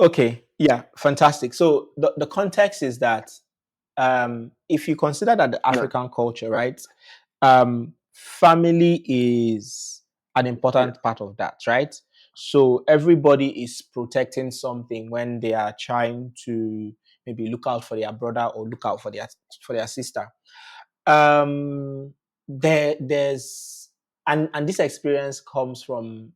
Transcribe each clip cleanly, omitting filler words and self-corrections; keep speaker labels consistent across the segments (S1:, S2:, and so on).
S1: Okay, yeah, fantastic. So the context is that if you consider that the
S2: Yeah.
S1: African culture, right, family is an
S2: Yeah.
S1: important part of that, right? So everybody is protecting something when they are trying to maybe look out for their brother or look out for their sister. There's and this experience comes from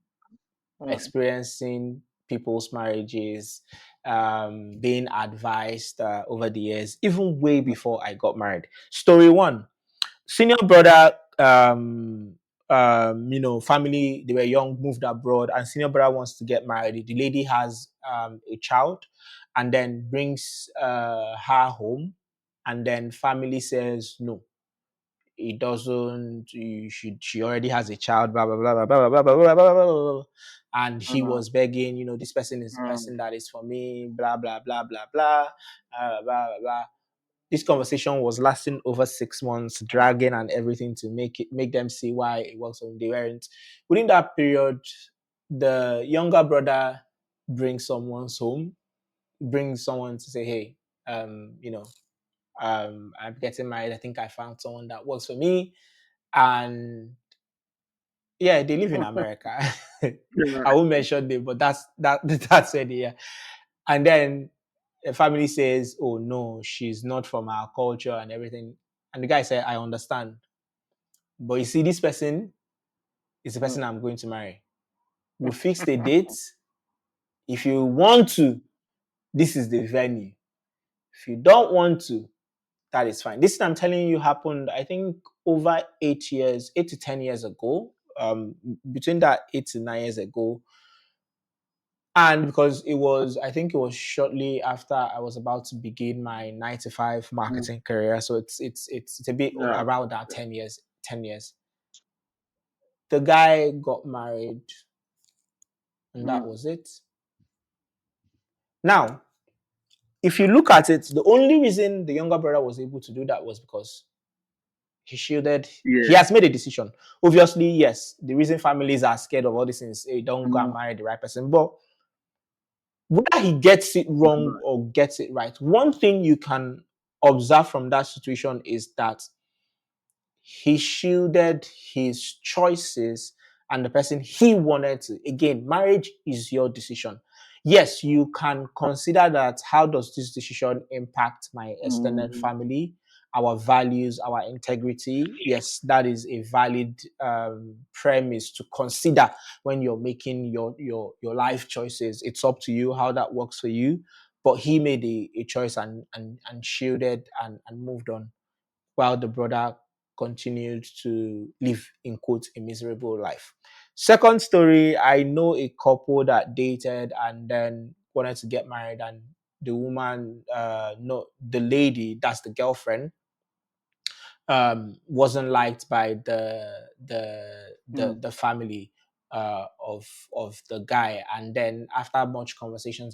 S2: Mm.
S1: experiencing people's marriages, being advised over the years, even way before I got married. Story one: senior brother, family, they were young, moved abroad, and senior brother wants to get married. The lady has a child, and then brings her home, and then family says no, it doesn't, you should, she already has a child, blah blah blah blah blah blah blah blah blah blah, blah. And he
S2: Mm.
S1: was begging, this person is the
S2: Mm.
S1: person that is for me, blah blah blah blah blah, blah blah blah. This conversation was lasting over 6 months, dragging and everything to make them see why it was when they weren't. Within that period, the younger brother brings someone's home, brings someone to say, hey, um, you know, I'm getting married. I think I found someone that works for me. And yeah, they live in America.
S2: Yeah.
S1: I won't mention them, but that's it. Yeah. And then the family says, "Oh no, she's not from our culture and everything." And the guy said, "I understand, but you see, this person is the
S2: Mm.
S1: person I'm going to marry. We'll fix the date. If you want to, this is the venue. If you don't want to, that is fine." This I'm telling you happened, I think, over 8 years, 8 to 10 years ago. Between that 8 to 9 years ago, and because I think it was shortly after I was about to begin my 9 to 5
S2: Mm.
S1: marketing career. So it's a bit
S2: Yeah.
S1: around that 10 years. 10 years. The guy got married, and that
S2: Mm.
S1: was it. Now, if you look at it, the only reason the younger brother was able to do that was because he
S2: Yeah.
S1: has made a decision. Obviously, yes, the reason families are scared of all these things, hey, don't go and
S2: Mm.
S1: marry the right person. But whether he gets it wrong or gets it right, one thing you can observe from that situation is that he shielded his choices and the person he wanted to. Again, marriage is your decision. Yes, you can consider that, how does this decision impact my extended
S2: Mm.
S1: family, our values, our integrity? Yes, that is a valid premise to consider when you're making your life choices. It's up to you how that works for you. But he made a choice and shielded and moved on, while the brother continued to live, in quotes, a miserable life. Second story: I know a couple that dated and then wanted to get married, and the woman, no, the lady, that's the girlfriend, wasn't liked by
S2: Mm.
S1: the family of the guy. And then after much conversation,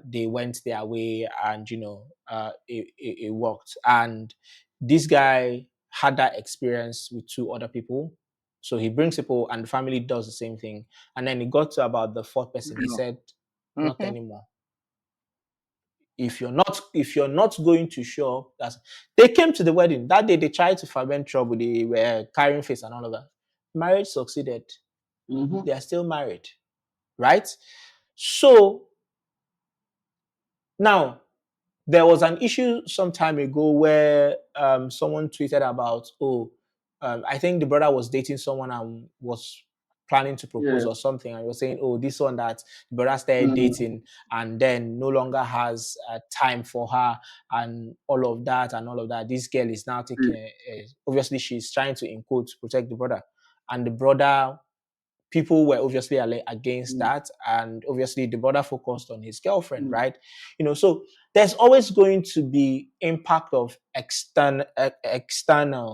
S1: they went their way, and it worked. And this guy had that experience with two other people. So he brings people, and the family does the same thing. And then it got to about the fourth person. He
S2: Yeah.
S1: said, "Not
S2: Mhm.
S1: anymore. If you're not going to show up." That's They came to the wedding that day. They tried to ferment trouble. They were carrying face and all of that. Marriage succeeded.
S2: Mhm.
S1: They are still married, right? So now, there was an issue some time ago where someone tweeted about, oh, I think the brother was dating someone and was planning to propose
S2: Yeah.
S1: or something, and he was saying, oh, this one that the brother started
S2: Mm.
S1: dating and then no longer has time for her, and all of that and all of that. This girl is now taking, obviously, she's trying to, in quotes, protect the brother, and the brother, people were obviously against
S2: Mm.
S1: that, and obviously the brother focused on his girlfriend,
S2: Mm.
S1: right? So there's always going to be impact of externals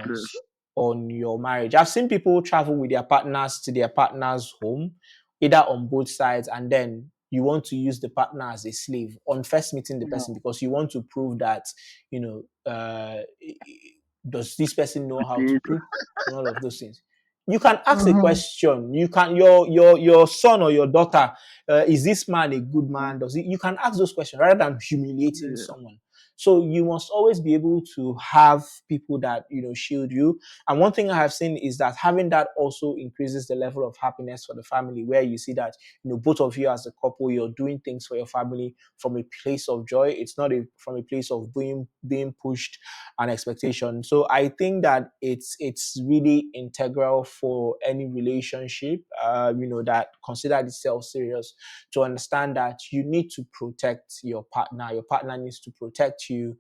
S2: Yes.
S1: on your marriage. I've seen people travel with their partners to their partner's home, either on both sides, and then you want to use the partner as a slave on first meeting the person,
S2: Mm.
S1: because you want to prove that, you know, does this person know how to
S2: Indeed.
S1: cook and all of those things. you can ask a
S3: Mm-hmm.
S1: question. You can your son or your daughter, is this man a good
S3: Mm-hmm.
S1: man? Does he? You can ask those questions rather than humiliating
S3: Yeah.
S1: someone. So you must always be able to have people that shield you. And one thing I have seen is that having that also increases the level of happiness for the family, where you see that both of you as a couple, you're doing things for your family from a place of joy. It's not from a place of being pushed and expectation. So I think that it's really integral for any relationship, that consider itself serious, to understand that you need to protect your partner. Your partner needs to protect you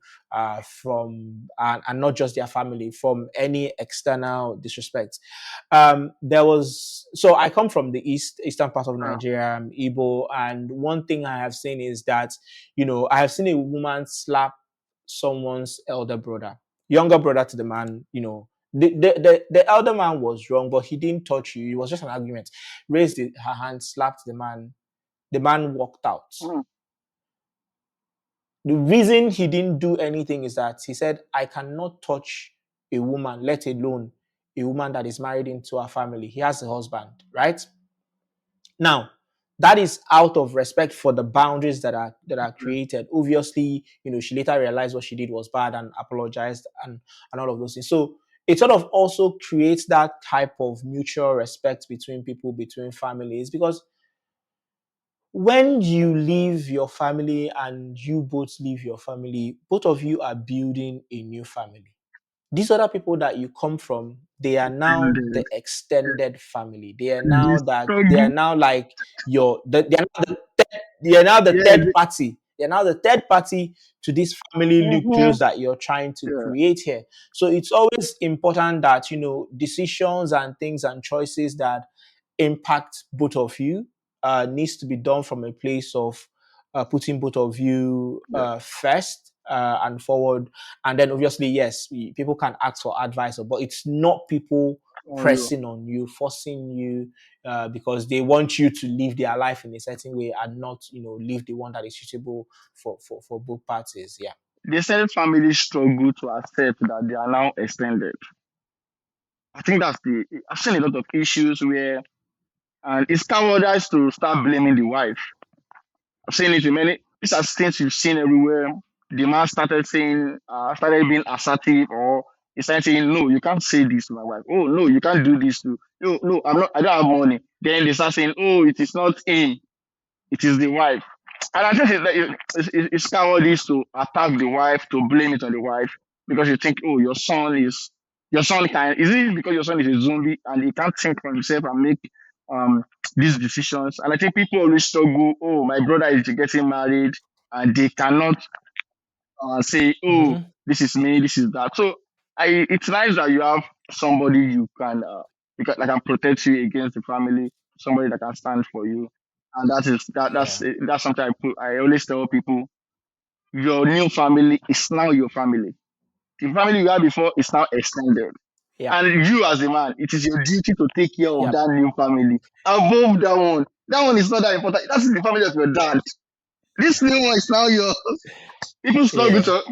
S1: from and not just their family from any external disrespect. There was so I come from the eastern part of
S3: Ah.
S1: Nigeria, I'm Igbo, and one thing I have seen is that I have seen a woman slap someone's elder brother, younger brother to the man. The elder man was wrong, but he didn't touch you. It was just an argument. Raised her hand, slapped the man. The man walked out.
S3: Mm.
S1: The reason he didn't do anything is that he said, I cannot touch a woman, let alone a woman that is married into her family. He has a husband, right? Now, that is out of respect for the boundaries that are created. Obviously, she later realized what she did was bad and apologized and all of those things. So it sort of also creates that type of mutual respect between people, between families, because when you leave your family and you both leave your family, both of you are building a new family. These other people that you come from, they are now
S3: And
S1: the extended family. They are
S3: the
S1: now that they are
S3: struggle.
S1: now like they are now the
S3: Yeah.
S1: third party. They are now the third party to this family
S3: Mm-hmm.
S1: nucleus that you're trying to
S3: Yeah.
S1: create here. So it's always important that decisions and things and choices that impact both of you needs to be done from a place of putting both of you
S3: Yeah.
S1: first and forward. And then obviously, yes, people can ask for advice, but it's not people
S3: On you.
S1: pressing on you, forcing you, because they want you to live their life in a certain way and not, live the one that is suitable for both parties. Yeah.
S3: The extended family struggle to accept that they are now extended. I think that's the. I've seen a lot of issues where, and it's cowardice to start blaming the wife. I've seen it in many. These are things you've seen everywhere. The man started being assertive, or he started saying, "No, you can't say this to my wife. Oh no, you can't do this to. No, no, I'm not. I don't have money." Then they start saying, "Oh, it is not him. It is the wife." And I think it's cowardice to attack the wife, to blame it on the wife, because you think, oh, your son can, is it because your son is a zombie and he can't think for himself and make um these decisions? And I think people always struggle, oh, my brother is getting married and they cannot say, oh,
S1: Mm-hmm.
S3: this is me, this is that. So it's nice that you have somebody that can protect you against the family, somebody that can stand for you, and
S1: Yeah.
S3: that's something I always tell people. Your new family is now your family. The family you had before is now extended,
S1: Yep.
S3: and you as a man, it is your duty to take care of
S1: Yep.
S3: that new family above that one. That one is not that important. That's the family of your dad. This new one is now yours.
S1: Yeah.
S3: People struggle to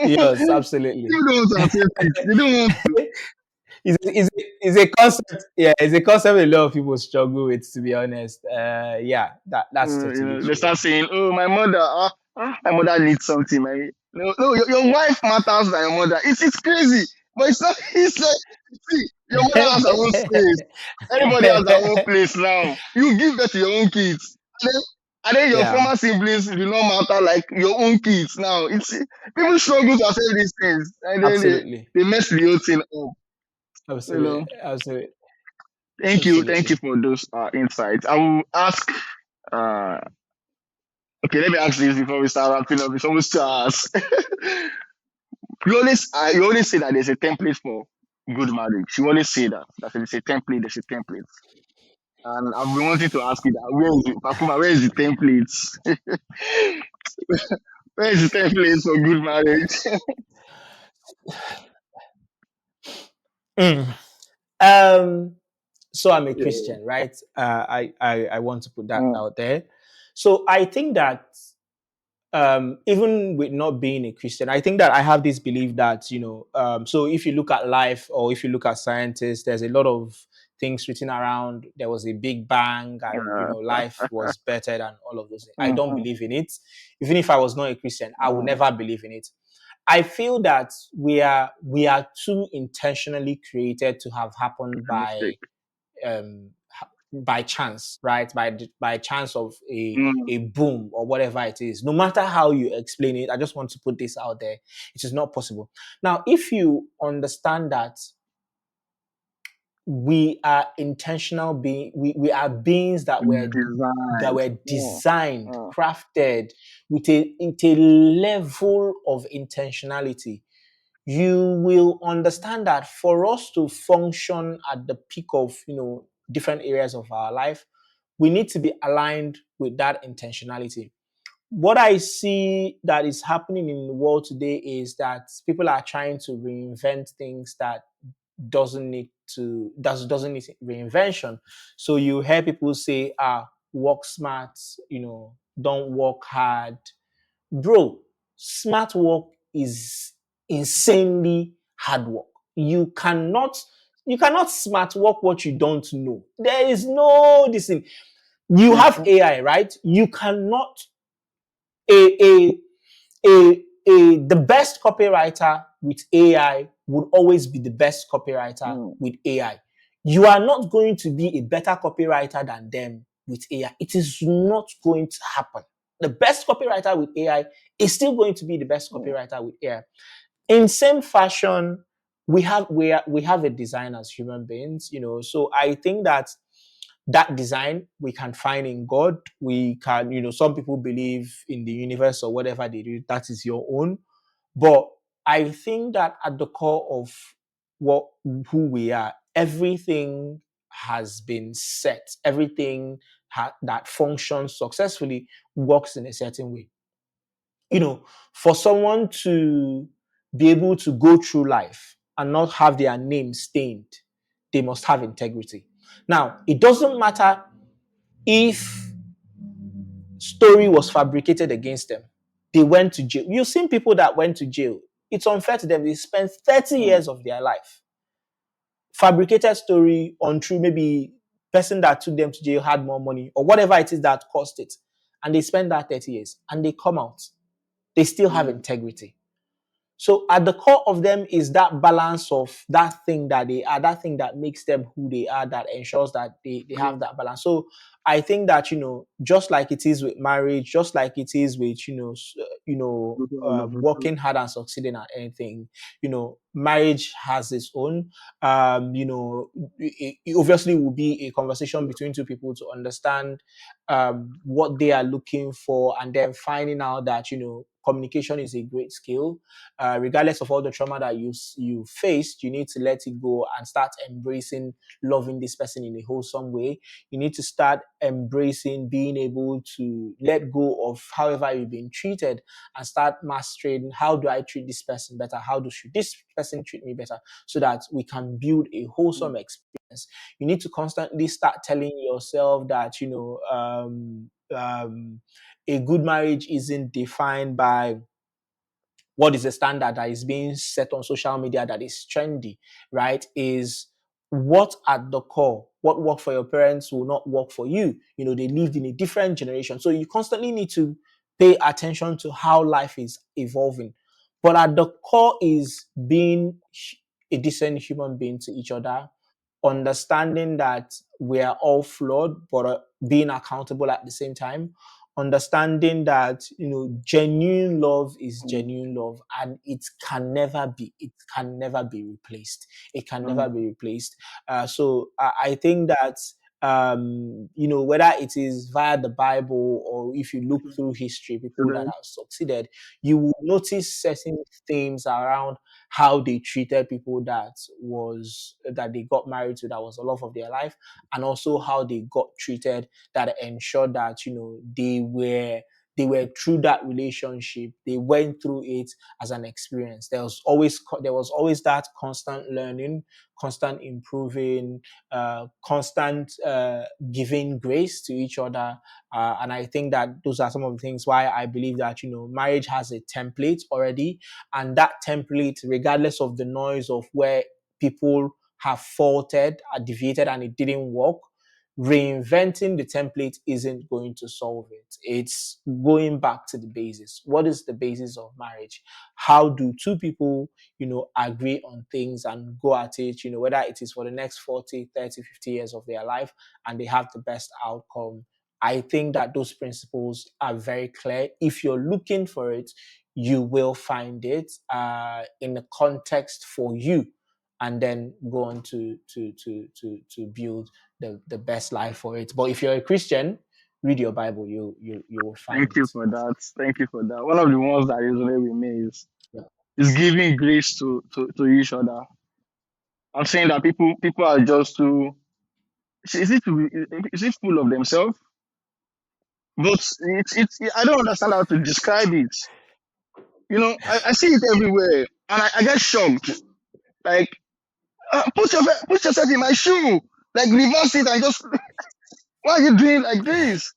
S1: Yes, absolutely.
S3: people don't want to accept it. They don't want to.
S1: Is a concept. Yeah, it's a concept a lot of people struggle with. To be honest, yeah, that's totally
S3: They
S1: true.
S3: start saying, "Oh, my mother, my mother needs something." No, no, your wife matters than your mother. It's crazy, but it's not. It's like, see, your mother has her own space. Everybody has their own place now. You give birth to your own kids, and then your
S1: Yeah,
S3: former siblings do not matter like your own kids now. It's people struggle to accept these things, and then
S1: absolutely,
S3: they mess the whole thing up. You
S1: absolutely,
S3: know.
S1: absolutely,
S3: Thank you
S1: absolutely.
S3: for those insights. I will ask. Uh, okay, let me ask this before we start wrapping up. It's almost 2 hours. You always say that there's a template for good marriage. You always say that there's a template. There's a template. And I've been wanting to ask you that Akuma, where is the template? Where is the template for good marriage?
S1: Mm. Um. So I'm a
S3: Yeah.
S1: Christian, right? I want to put that
S3: Mm,
S1: out there. So I think that even with not being a Christian, I think that I have this belief that, so if you look at life or if you look at scientists, there's a lot of things written around. There was a big bang and, life was better than all of those things. I don't
S3: Mhm.
S1: believe in it. Even if I was not a Christian, I would
S3: Mhm.
S1: never believe in it. I feel that we are too intentionally created to have happened
S3: Mistake.
S1: um, by chance, right? By chance of
S3: Mm.
S1: a boom or whatever it is. No matter how you explain it, I just want to put this out there. It is not possible. Now, if you understand that we are intentional being, we are beings that
S3: Designed.
S1: were
S3: Mm.
S1: designed,
S3: Mm.
S1: crafted with a level of intentionality, you will understand that for us to function at the peak of different areas of our life, we need to be aligned with that intentionality. What I see that is happening in the world today is that people are trying to reinvent things that doesn't need reinvention. So you hear people say, work smart, don't work hard. Bro, smart work is insanely hard work. You cannot smart work what you don't know. There is no this thing. You have
S3: Mhm.
S1: AI, right? You cannot a a the best copywriter with AI would always be the best copywriter
S3: Mm.
S1: with AI. You are not going to be a better copywriter than them with AI. It is not going to happen. The best copywriter with AI is still going to be the best
S3: Mm.
S1: copywriter with AI. In same fashion, we have a design as human beings, So I think that design we can find in God. We can, some people believe in the universe or whatever they do, that is your own. But I think that at the core of who we are, everything has been set. Everything that functions successfully works in a certain way. For someone to be able to go through life and not have their name stained, they must have integrity. Now, it doesn't matter if story was fabricated against them. They went to jail. You've seen people that went to jail. It's unfair to them. They spent 30
S3: Mm.
S1: years of their life. Fabricated story, untrue, maybe person that took them to jail had more money or whatever it is that cost it. And they spend that 30 years and they come out. They still have
S3: Mm.
S1: integrity. So at the core of them is that balance of that thing that they are, that thing that makes them who they are, that ensures that they have that balance. So I think that, just like it is with marriage, just like it is with,
S3: Looking all of it.
S1: working hard and succeeding at anything, marriage has its own, it obviously will be a conversation between two people to understand what they are looking for, and then finding out that, communication is a great skill. Regardless of all the trauma that you faced, you need to let it go and start embracing loving this person in a wholesome way. You need to start embracing being able to let go of however you've been treated and start mastering, how do I treat this person better? Should this person treat me better? So that we can build a wholesome experience. You need to constantly start telling yourself that, a good marriage isn't defined by what is a standard that is being set on social media that is trendy, right? Is what at the core, what worked for your parents will not work for you. They lived in a different generation. So you constantly need to pay attention to how life is evolving. But at the core is being a decent human being to each other, understanding that we are all flawed, but being accountable at the same time, understanding that genuine love is
S3: Mm.
S1: genuine love, and it can never be replaced. It can never
S3: Mm.
S1: be replaced. So I think that whether it is via the Bible or if you look through history, people that
S3: Today.
S1: have succeeded, you will notice certain themes around how they treated people that they got married to, that was the love of their life, and also how they got treated that ensured that they were they were through that relationship. They went through it as an experience. There was always that constant learning, constant improving, constant giving grace to each other. And I think that those are some of the things why I believe that, marriage has a template already. And that template, regardless of the noise of where people have faulted, deviated, and it didn't work, reinventing the template isn't going to solve it. It's going back to the basis. What is the basis of marriage? How do two people, agree on things and go at it, whether it is for the next 40, 30, 50 years of their life, and they have the best outcome. I think that those principles are very clear. If you're looking for it, you will find it in the context for you, and then go on to build the best life for it. But if you're a Christian, read your Bible, you will find
S3: Thank you
S1: it.
S3: for that. Thank you for that. One of the ones that resonate with me
S1: Yeah.
S3: is giving grace to each other. I'm saying that people are just too, is it full of themselves? But I don't understand how to describe it. I see it everywhere, and I get shocked. Like, put yourself in my shoe, like reverse it and just, why are you doing like this?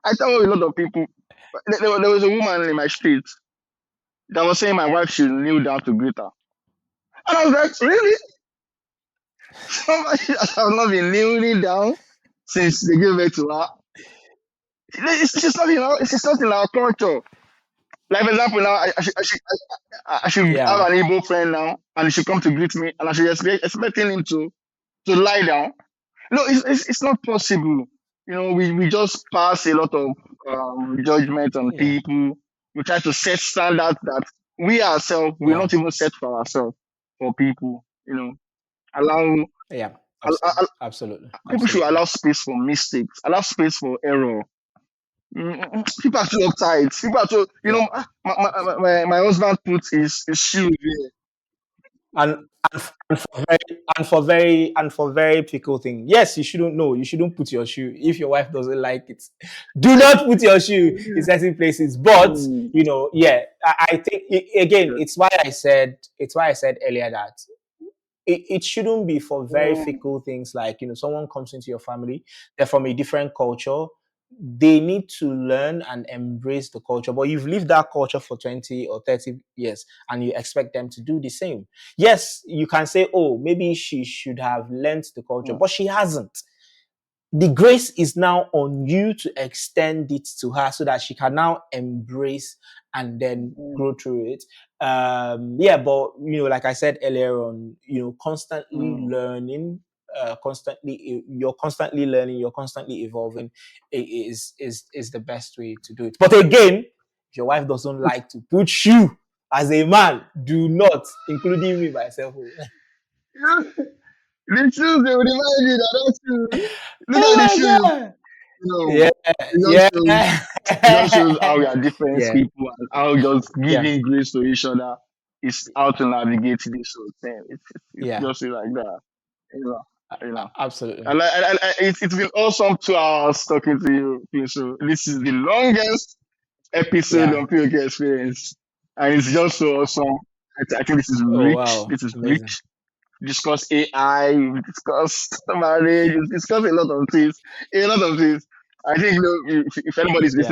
S3: I tell a lot of people. There was a woman in my street that was saying my wife should kneel down to greet her, and I was like, really? Somebody that has not been kneeling down since they gave birth to her. It's not in our culture. Like, for example, now I should have
S1: Yeah.
S3: an Igbo friend now, and he should come to greet me, and I should expecting him to lie down. No, it's not possible. We just pass a lot of judgment on
S1: Yeah.
S3: people. We try to set standards that we ourselves will
S1: Yeah.
S3: not even set for ourselves, for people. Allow
S1: Yeah.
S3: al- al-
S1: Absolutely.
S3: people should
S1: Absolutely.
S3: allow space for mistakes, allow space for error. People are too uptight. People are too,
S1: Yeah.
S3: my husband puts his shoe there.
S1: And and for very pickle thing. Yes, you shouldn't know. You shouldn't put your shoe if your wife doesn't like it. Do not put your shoe in certain places. But
S3: Mm,
S1: yeah, I think again,
S3: yeah.
S1: it's why I said earlier that it shouldn't be for very
S3: Mm,
S1: fickle things like someone comes into your family, they're from a different culture, they need to learn and embrace the culture, but you've lived that culture for 20 or 30 years and you expect them to do the same. Yes, you can say, oh, maybe she should have learned the culture,
S3: mm,
S1: but she hasn't. The grace is now on you to extend it to her so that she can now embrace and then
S3: mm,
S1: grow through it. Yeah, but like I said earlier on, constantly
S3: mm.
S1: learning, you're constantly learning, you're constantly evolving, is the best way to do it. But again, if your wife doesn't like to put shoe as a man, do not, including me myself.
S3: The shoes, they will remind you that those shoes. Look
S1: Oh
S3: at the
S1: my
S3: shoes.
S1: god!
S3: You know,
S1: Yeah, yeah,
S3: it just shows how we are different
S1: yeah,
S3: people, and how just
S1: yeah,
S3: giving grace to each other is how to navigate this whole thing. It's
S1: yeah.
S3: just like that. You know, you know.
S1: Absolutely.
S3: And it's been awesome 2 hours talking to you, Prince. So this is the longest episode
S1: Yeah.
S3: on POK Experience, and it's just so awesome. I think this is
S1: Oh
S3: rich.
S1: wow.
S3: This is
S1: Amazing.
S3: rich. Discuss AI, we discuss marriage, we discuss a lot of things. A lot of things. I think, if anybody's
S1: Yeah.
S3: listening